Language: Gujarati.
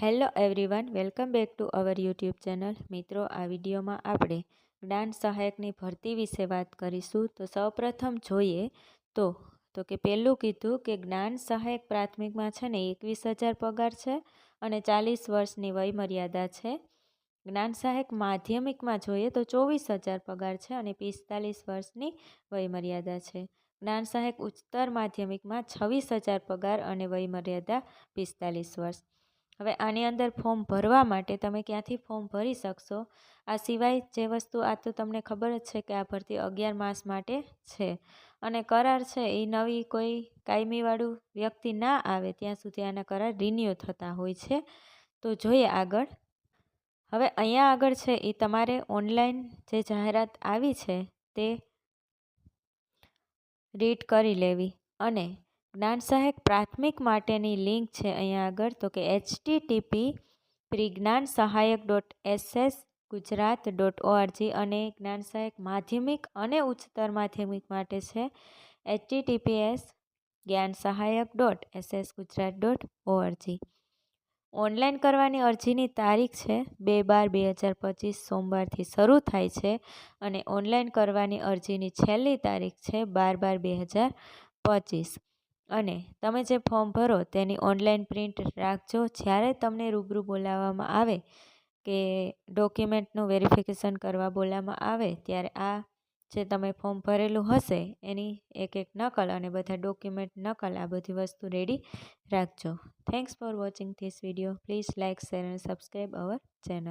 Hello everyone, welcome back to our YouTube channel. મિત્રો, આ વિડીયોમાં આપણે જ્ઞાન સહાયકની ભરતી વિશે વાત કરીશું. તો સૌપ્રથમ જોઈએ તો કે પહેલું કીધું કે જ્ઞાન સહાયક પ્રાથમિકમાં છે ને 21,000 પગાર છે અને 40 વર્ષની વય મર્યાદા છે. જ્ઞાન સહાયક માધ્યમિકમાં જોઈએ તો 24,000 પગાર છે અને 45 વર્ષની વય મર્યાદા છે. જ્ઞાન સહાયક ઉચ્ચતર માધ્યમિકમાં 26,000 પગાર અને વય મર્યાદા 45 વર્ષ. હવે આની અંદર ફોર્મ ભરવા માટે તમે ક્યાંથી ફોર્મ ભરી શકશો? આ સિવાય જે વસ્તુ આ તો તમને ખબર જ છે કે આ ભરતી 11 માસ માટે છે અને કરાર છે એ નવી કોઈ કાયમીવાળું વ્યક્તિ ના આવે ત્યાં સુધી આના કરાર રિન્યૂ થતા હોય છે. તો જોઈએ આગળ. હવે અહીંયા આગળ છે એ તમારે ઓનલાઈન જે જાહેરાત આવી છે તે રીડ કરી લેવી અને જ્ઞાન સહાયક પ્રાથમિક માટેની લિંક છે અહીંયા આગળ, તો કે http://prignansahayak.ss.gujarat.org અને જ્ઞાન સહાયક માધ્યમિક અને ઉચ્ચતર માધ્યમિક માટે છે https://gyansahayak.ss.gujarat.org. ઓનલાઈન કરવાની અરજીની તારીખ છે 2/12/2025 સોમવારથી શરૂ થાય છે અને ઓનલાઈન કરવાની અરજીની છેલ્લી તારીખ છે 12/12/2025. અને તમે જે ફોર્મ ભરો તેની ઓનલાઈન પ્રિન્ટ રાખજો. જ્યારે તમને રૂબરૂ બોલાવવામાં આવે કે ડોક્યુમેન્ટનું વેરિફિકેશન કરવા બોલાવવામાં આવે ત્યારે આ જે તમે ફોર્મ ભરેલું હશે એની એક નકલ અને બધા ડોક્યુમેન્ટ નકલ આ બધી વસ્તુ રેડી રાખજો. Thanks for watching this video. Please like, share અને સબસ્ક્રાઈબ અવર ચેનલ.